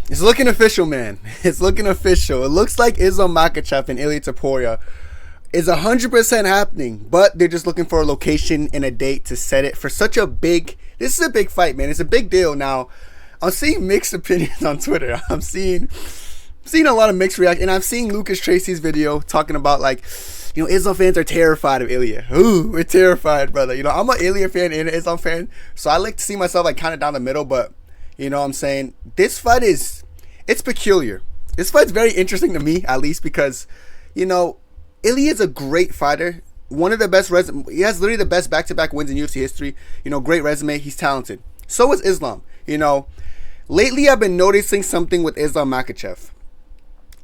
It's looking official, man. It's looking official. It looks like Islam Makhachev and Ilia Topuria is 100% happening, but they're just looking for a location and a date to set it for such a big. This is a big fight, man. It's a big deal. Now, I'm seeing mixed opinions on Twitter. I'm seeing a lot of mixed reaction, and I'm seeing Lucas Tracy's video talking about like, Islam fans are terrified of Ilia. Ooh, we're terrified, brother. I'm an Ilia fan and an Islam fan, so I like to see myself like kind of down the middle. But what I'm saying, this fight it's peculiar. This fight's very interesting to me, at least, because Ilia is a great fighter. One of the best he has literally the best back-to-back wins in UFC history. Great resume. He's talented. So is Islam. Lately I've been noticing something with Islam Makhachev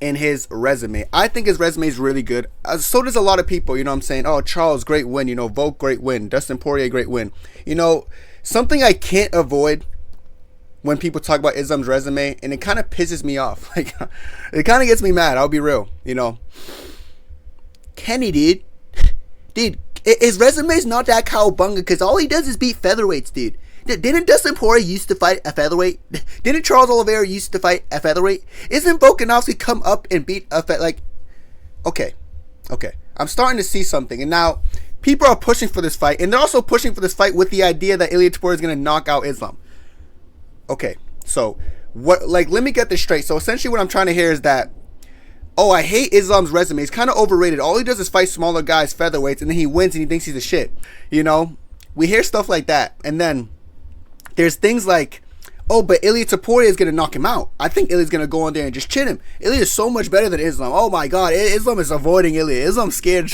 and his resume. I think his resume is really good. So does a lot of people. I'm saying, oh, Charles, great win. Volk, great win. Dustin Poirier, great win. Something I can't avoid when people talk about Islam's resume, and it kind of pisses me off. Like, it kind of gets me mad. I'll be real. Kenny, dude, his resume's not that cowabunga because all he does is beat featherweights, dude. Didn't Dustin Poirier used to fight a featherweight? Didn't Charles Oliveira used to fight a featherweight? Isn't Volkanovski come up and beat a okay. I'm starting to see something, and now people are pushing for this fight, and they're also pushing for this fight with the idea that Ilia Topuria is going to knock out Islam. Okay, so what? Like, let me get this straight. So essentially, what I'm trying to hear is that, oh, I hate Islam's resume. He's kind of overrated. All he does is fight smaller guys, featherweights, and then he wins and he thinks he's a shit. We hear stuff like that, and then there's things like, oh, but Ilia Topuria is going to knock him out. I think Ilia's going to go in there and just chin him. Ilia is so much better than Islam. Oh my God, Islam is avoiding Ilia. Islam's scared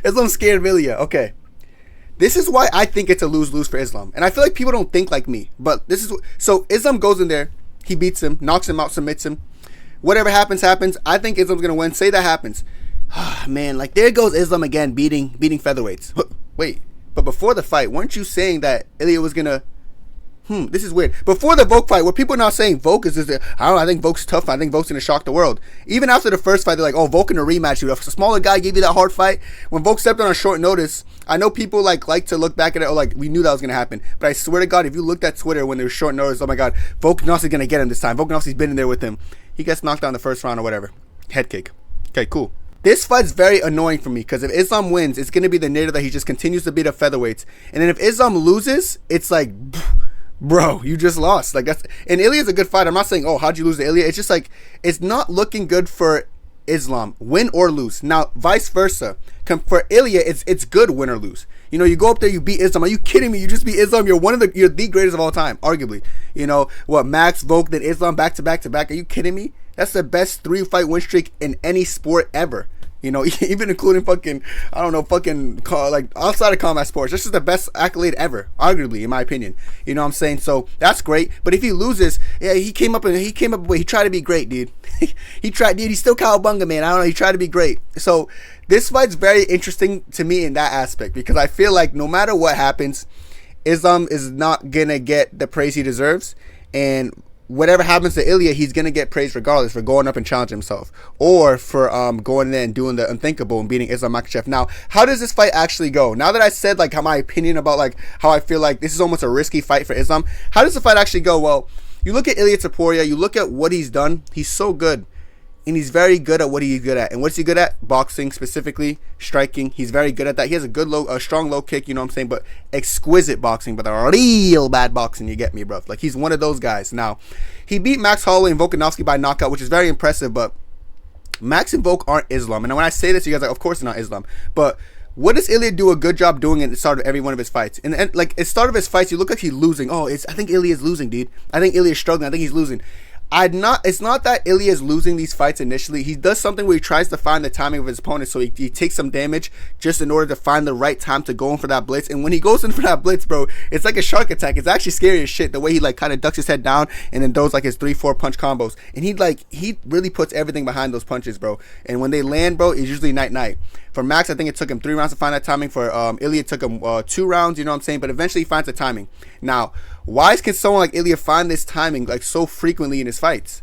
of Ilia. Okay. This is why I think it's a lose-lose for Islam. And I feel like people don't think like me. But so Islam goes in there, he beats him, knocks him out, submits him. Whatever happens. I think Islam's going to win. Say that happens. Man, like, there goes Islam again, beating featherweights. Wait, but before the fight, weren't you saying that Ilia was going to... this is weird. Before the Volk fight, were people not saying Volk is I don't know, I think Volk's tough. I think Volk's going to shock the world. Even after the first fight, they're like, oh, Volk in a rematch. If a smaller guy gave you that hard fight, when Volk stepped on short notice, I know people like to look back at it, like, we knew that was going to happen. But I swear to God, if you looked at Twitter when there was short notice, oh my God, Volkanovski's going to get him this time. Volkanovski's been in there with him. He gets knocked down the first round or whatever. Head kick. Okay, cool. This fight's very annoying for me because if Islam wins, it's going to be the narrative that he just continues to beat up featherweights. And then if Islam loses, it's like... bro, you just lost. Like, and Ilia's a good fighter. I'm not saying, oh, how'd you lose to Ilia? It's just like, it's not looking good for Islam, win or lose. Now, vice versa. For Ilia, it's good, win or lose. You go up there, you beat Islam. Are you kidding me? You just beat Islam. You're the greatest of all time, arguably. Max, Volk, then Islam back to back to back. Are you kidding me? That's the best 3-fight win streak in any sport ever. Even including like outside of combat sports. This is the best accolade ever, arguably, in my opinion. You know what I'm saying? So that's great. But if he loses, yeah, he came up, he tried to be great, dude. He's still cowabunga, man. I don't know. He tried to be great. So this fight's very interesting to me in that aspect because I feel like no matter what happens, Islam is not gonna get the praise he deserves, and whatever happens to Ilia, he's going to get praised regardless for going up and challenging himself or for going in there and doing the unthinkable and beating Islam Makhachev. Now, how does this fight actually go? Now that I said like how my opinion about like how I feel like this is almost a risky fight for Islam, how does the fight actually go? Well, you look at Ilia Topuria, you look at what he's done. He's so good. And he's very good at what he's good at. And what's he good at? Boxing, specifically striking. He's very good at that. He has a strong low kick, you know what I'm saying? But exquisite boxing, but a real bad boxing, you get me, bro. Like, he's one of those guys. Now, he beat Max Holloway and Volkanovski by knockout, which is very impressive, but Max and Volk aren't Islam. And when I say this, you guys are like, of course it's not Islam. But what does Ilia do a good job doing at the start of every one of his fights? And like, at the start of his fights, you look like he's losing. Oh, I think Ilia's losing, dude. I think Ilia's struggling. I think he's losing. It's not that Ilia is losing these fights initially. He does something where he tries to find the timing of his opponent, so he takes some damage just in order to find the right time to go in for that blitz. And when he goes in for that blitz, bro, it's like a shark attack. It's actually scary as shit, the way he like kind of ducks his head down and then does like his 3-4 punch combos. And he really puts everything behind those punches, bro. And when they land, bro, it's usually night. For Max, I think it took him 3 rounds to find that timing. For Ilia, it took him 2 rounds, you know what I'm saying? But eventually he finds the timing. Now, why can someone like Ilia find this timing like so frequently in his fights?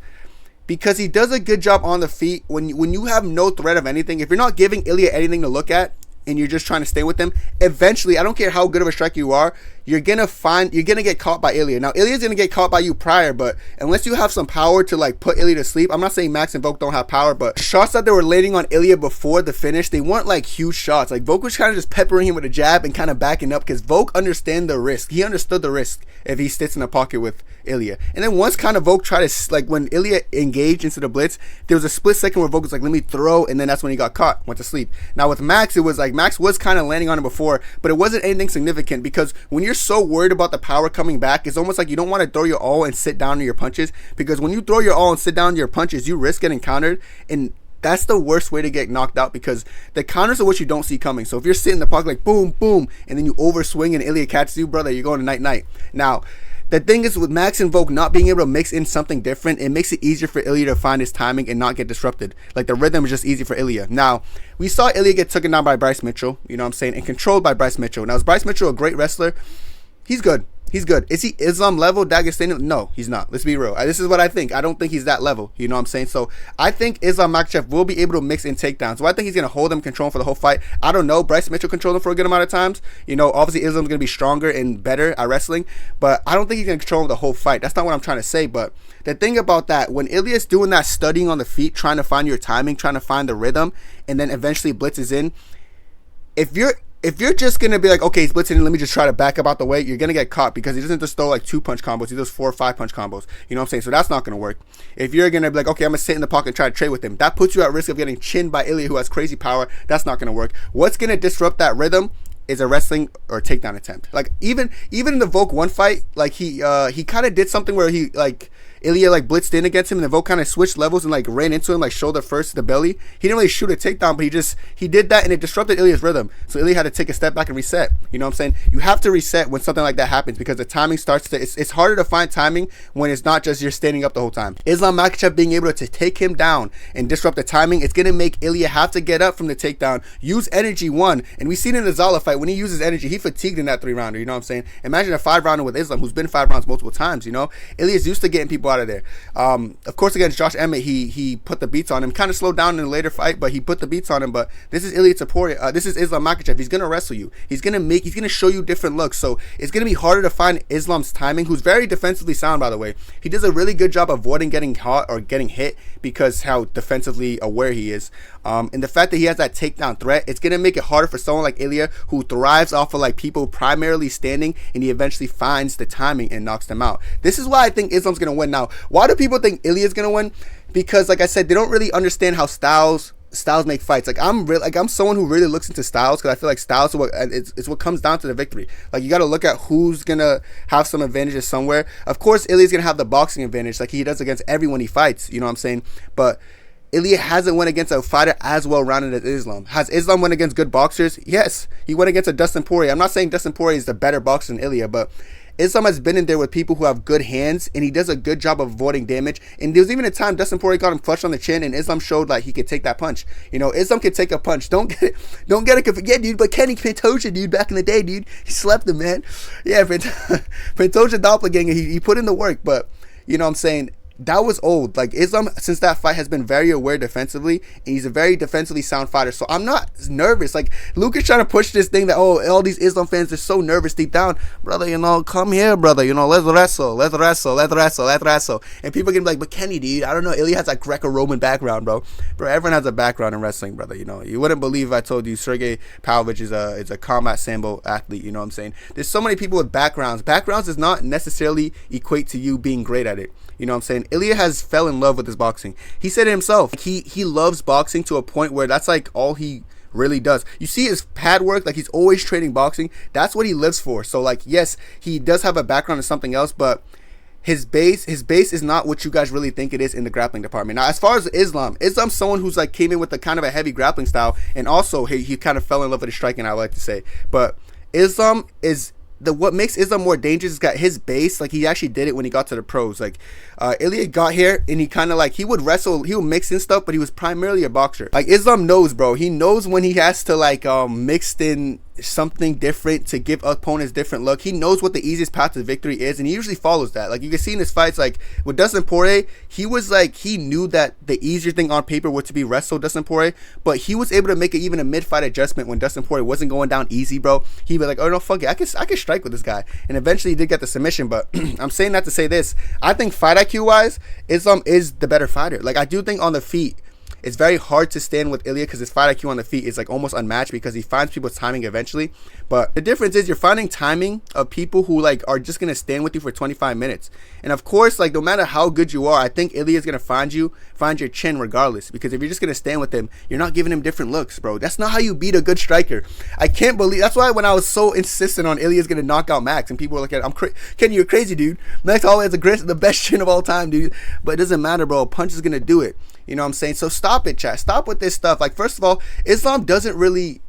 Because he does a good job on the feet. When you have no threat of anything, if you're not giving Ilia anything to look at and you're just trying to stay with him, eventually, I don't care how good of a striker you are, you're gonna get caught by Ilia. Now Ilia's gonna get caught by you prior, but unless you have some power to like put Ilia to sleep, I'm not saying Max and Volk don't have power, but shots that they were landing on Ilia before the finish, they weren't like huge shots. Like Volk was kind of just peppering him with a jab and kind of backing up because Volk understood the risk. He understood the risk if he sits in the pocket with Ilia. And then once kind of Volk tried to, like when Ilia engaged into the blitz, there was a split second where Volk was like, let me throw, and then that's when he got caught, went to sleep. Now with Max, it was like Max was kind of landing on him before, but it wasn't anything significant because when you're so worried about the power coming back, it's almost like you don't want to throw your all and sit down to your punches, because when you throw your all and sit down to your punches, you risk getting countered, and that's the worst way to get knocked out because the counters are what you don't see coming. So if you're sitting in the pocket like boom, boom, and then you overswing and Ilia catches you, brother, you're going to night-night. Now, the thing is with Max and Volk not being able to mix in something different, it makes it easier for Ilia to find his timing and not get disrupted. Like the rhythm is just easy for Ilia. Now, we saw Ilia get taken down by Bryce Mitchell, you know what I'm saying, and controlled by Bryce Mitchell. Now, is Bryce Mitchell a great wrestler? He's good. He's good. Is he Islam level, Dagestani? No, he's not. Let's be real. This is what I think. I don't think he's that level. You know what I'm saying? So I think Islam Makhachev will be able to mix in takedowns. So I think he's going to hold him, control him for the whole fight. I don't know. Bryce Mitchell controlled him for a good amount of times. You know, obviously Islam's going to be stronger and better at wrestling, but I don't think he's going to control him the whole fight. That's not what I'm trying to say. But the thing about that, when Ilia's doing that studying on the feet, trying to find your timing, trying to find the rhythm, and then eventually blitzes in, if you're just going to be like, okay, he's blitzing in, let me just try to back up out the way, you're going to get caught because he doesn't just throw like 2-punch combos. He does 4 or 5-punch combos. You know what I'm saying? So that's not going to work. If you're going to be like, okay, I'm going to sit in the pocket and try to trade with him, that puts you at risk of getting chinned by Ilia, who has crazy power. That's not going to work. What's going to disrupt that rhythm is a wrestling or takedown attempt. Like even in the Volk 1 fight, like he kind of did something where he like Ilia like blitzed in against him, and the Volk kind of switched levels and like ran into him like shoulder first to the belly. He didn't really shoot a takedown, but he did that, and it disrupted Ilia's rhythm. So Ilia had to take a step back and reset. You know what I'm saying? You have to reset when something like that happens because the timing starts to. It's harder to find timing when it's not just you're standing up the whole time. Islam Makhachev being able to take him down and disrupt the timing, it's gonna make Ilia have to get up from the takedown, use energy one, and we seen in the Zala fight when he uses energy, he fatigued in that 3-rounder. You know what I'm saying? Imagine a 5-rounder with Islam, who's been 5 rounds multiple times. You know, Ilia's used to getting people out of there. Of course, against Josh Emmett, he put the beats on him. Kind of slowed down in a later fight, but he put the beats on him. But this is Ilia Topuria. This is Islam Makhachev. He's gonna wrestle you. He's gonna show you different looks. So it's gonna be harder to find Islam's timing, who's very defensively sound, by the way. He does a really good job avoiding getting caught or getting hit because how defensively aware he is. And the fact that he has that takedown threat, it's gonna make it harder for someone like Ilia, who thrives off of like people primarily standing, and he eventually finds the timing and knocks them out. This is why I think Islam's gonna win. Now, why do people think Ilia's gonna win? Because like I said, they don't really understand how styles make fights. Like I'm someone who really looks into styles because I feel like styles are it's what comes down to the victory. Like you got to look at who's gonna have some advantages somewhere. Of course, Ilia's gonna have the boxing advantage, like he does against everyone he fights. You know what I'm saying? But Ilia hasn't went against a fighter as well-rounded as Islam. Has Islam went against good boxers? Yes. He went against a Dustin Poirier. I'm not saying Dustin Poirier is the better boxer than Ilia, but Islam has been in there with people who have good hands, and he does a good job of avoiding damage. And there was even a time Dustin Poirier got him flushed on the chin, and Islam showed like he could take that punch. You know, Islam could take a punch. Don't get it confused. Yeah, dude, but Kenny Pantoja, dude, back in the day, dude, he slept him, man. Yeah, Pantoja doppelganger, he put in the work, but you know what I'm saying? That was old. Like Islam, since that fight, has been very aware defensively, and he's a very defensively sound fighter. So I'm not nervous. Like Luke is trying to push this thing that all these Islam fans are so nervous deep down, brother. You know, come here, brother. You know, let's wrestle. And people can be like, but Kenny, dude, I don't know. Ilia has a Greco-Roman background, bro. Everyone has a background in wrestling, brother. You know, you wouldn't believe if I told you Sergey Pavlovich is a combat sambo athlete. You know what I'm saying? There's so many people with backgrounds. Backgrounds does not necessarily equate to you being great at it. You know what I'm saying? Ilia has fell in love with his boxing. He said it himself. He loves boxing to a point where that's like all he really does. You see his pad work, like he's always training boxing. That's what he lives for. So like, yes, he does have a background in something else, but his base is not what you guys really think it is in the grappling department. Now, as far as Islam's someone who's like came in with a kind of a heavy grappling style, and also he kind of fell in love with his striking, I would like to say. But Islam is what makes Islam more dangerous is got his base. Like he actually did it when he got to the pros. Like Ilia got here and he kind of like he would wrestle, he would mix in stuff, but he was primarily a boxer. Like Islam knows, bro. He knows when he has to like mix in something different, to give opponents different look. He knows what the easiest path to victory is, and he usually follows that. Like you can see in his fights, like with Dustin Poirier, he knew that the easier thing on paper was to be wrestle Dustin Poirier, but he was able to make even a mid-fight adjustment when Dustin Poirier wasn't going down easy, bro. He'd be like, oh no, fuck it, I can strike with this guy, and eventually he did get the submission. But I'm saying that to say this: I think fight IQ wise, Islam is the better fighter. Like I do think on the feet, it's very hard to stand with Ilia because his fight IQ on the feet is like almost unmatched because he finds people's timing eventually. But the difference is you're finding timing of people who like are just gonna stand with you for 25 minutes. And of course, like no matter how good you are, I think Ilia is gonna find your chin regardless. Because if you're just gonna stand with him, you're not giving him different looks, bro. That's not how you beat a good striker. I can't believe that's why when I was so insistent on Ilia's gonna knock out Max, and people were like, Ken, you're crazy, dude. Max always has the best chin of all time, dude. But it doesn't matter, bro. A punch is gonna do it. You know what I'm saying? So stop it, chat. Stop with this stuff. Like, first of all, Islam doesn't really,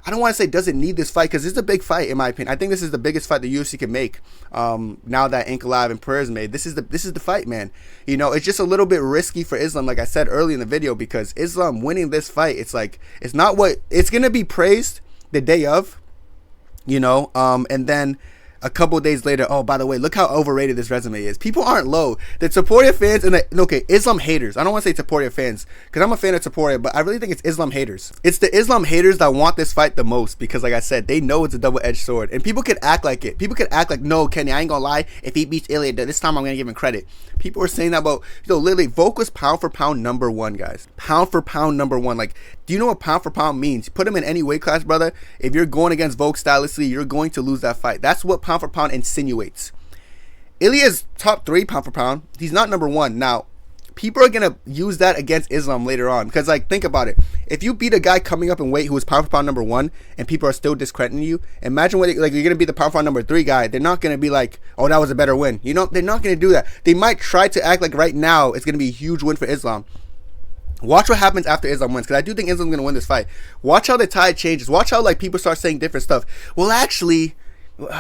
I don't want to say doesn't need this fight because this is a big fight in my opinion. I think this is the biggest fight the UFC can make. Now that Ankalaev and Pereira made, this is the fight, man. You know, it's just a little bit risky for Islam, like I said early in the video, because Islam winning this fight, it's like it's not what it's gonna be praised the day of, you know, and then a couple of days later, oh, by the way, look how overrated this resume is. People aren't low. The Topuria fans and Islam haters. I don't want to say Topuria fans because I'm a fan of Topuria, but I really think it's Islam haters. It's the Islam haters that want this fight the most because, like I said, they know it's a double-edged sword. And people could act like it. People could act like, no, Kenny, I ain't gonna lie. If he beats Ilia, this time I'm gonna give him credit. People are saying that about, literally, Volk was pound for pound number one, guys. Pound for pound number one. Like, do you know what pound for pound means? Put him in any weight class, brother. If you're going against Volk stylistically, you're going to lose that fight. That's what pound for pound insinuates. Ilia's top 3 pound for pound. He's not number 1. Now, people are going to use that against Islam later on. Because, like, think about it. If you beat a guy coming up in weight who is pound for pound number 1 and people are still discrediting you, imagine what, like, you're going to be the pound for pound number 3 guy. They're not going to be like, oh, that was a better win. You know, they're not going to do that. They might try to act like right now it's going to be a huge win for Islam. Watch what happens after Islam wins, because I do think Islam's going to win this fight. Watch how the tide changes. Watch how, like, people start saying different stuff. Well, actually,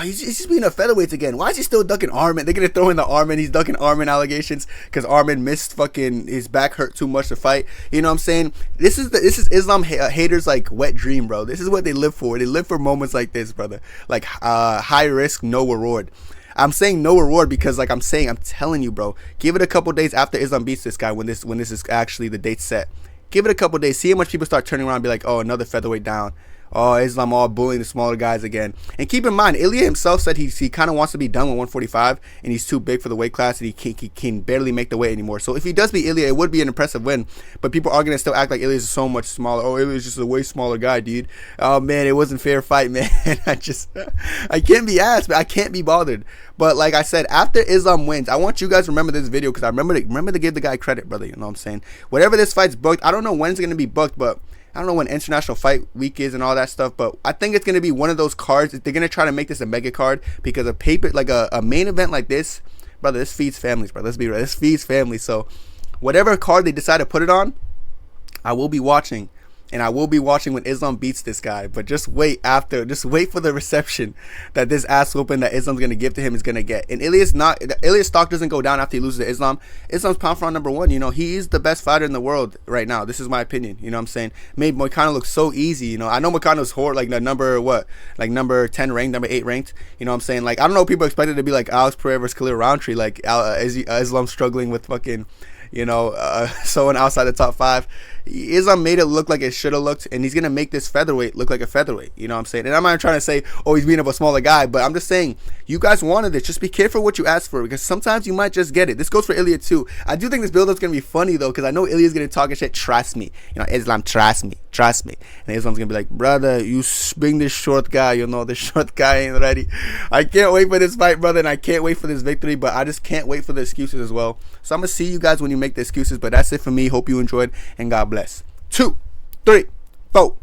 he's just being a featherweight again. Why is he still ducking Armin? They're going to throw in the Armin. He's ducking Armin allegations because Armin missed his back hurt too much to fight. You know what I'm saying? This is Islam haters, like, wet dream, bro. This is what they live for. They live for moments like this, brother. Like, high risk, no reward. I'm saying no reward because, like I'm telling you, bro, give it a couple days after Islam beats this guy when this is actually the date set. Give it a couple days. See how much people start turning around and be like, oh, another featherweight down. Oh, Islam all bullying the smaller guys again. And keep in mind, Ilia himself said he kind of wants to be done with 145, and he's too big for the weight class, and he can barely make the weight anymore. So if he does beat Ilia, it would be an impressive win. But people are going to still act like Ilia's so much smaller. Oh, Ilia's just a way smaller guy, dude. Oh, man, it wasn't fair fight, man. I can't be asked, but I can't be bothered. But like I said, after Islam wins, I want you guys to remember this video because I remember to give the guy credit, brother. You know what I'm saying? Whatever this fight's booked, I don't know when it's going to be booked, but I don't know when International Fight Week is and all that stuff, but I think it's going to be one of those cards. They're going to try to make this a mega card because a paper, like a main event like this, brother, this feeds families, brother. Let's be real. This feeds families. So whatever card they decide to put it on, I will be watching. And I will be watching when Islam beats this guy. But just wait for the reception that this ass whooping that Islam's going to give to him is going to get. And Ilia's stock doesn't go down after he loses to Islam. Islam's pound for pound number 1. You know, he's the best fighter in the world right now. This is my opinion. You know what I'm saying? Made Moicano look so easy. You know, I know Moicano's horrible, like the number 10 ranked, number 8 ranked. You know what I'm saying? Like, I don't know, people expected to be like Alex Pereira versus Khalil Roundtree. Like, Islam struggling with fucking, you know, someone outside the top 5. Islam made it look like it should have looked, and he's going to make this featherweight look like a featherweight. You know what I'm saying? And I'm not trying to say, oh, he's beating up a smaller guy, but I'm just saying, you guys wanted this. Just be careful what you ask for, because sometimes you might just get it. This goes for Ilia too. I do think this build-up's going to be funny, though, because I know Ilia's going to talk and shit. Trust me. You know, Islam, trust me. And Islam's going to be like, brother, you bring this short guy. You know, this short guy ain't ready. I can't wait for this fight, brother, and I can't wait for this victory, but I just can't wait for the excuses as well. So I'm going to see you guys when you make the excuses, but that's it for me. Hope you enjoyed, and God bless. 2, 3, 4.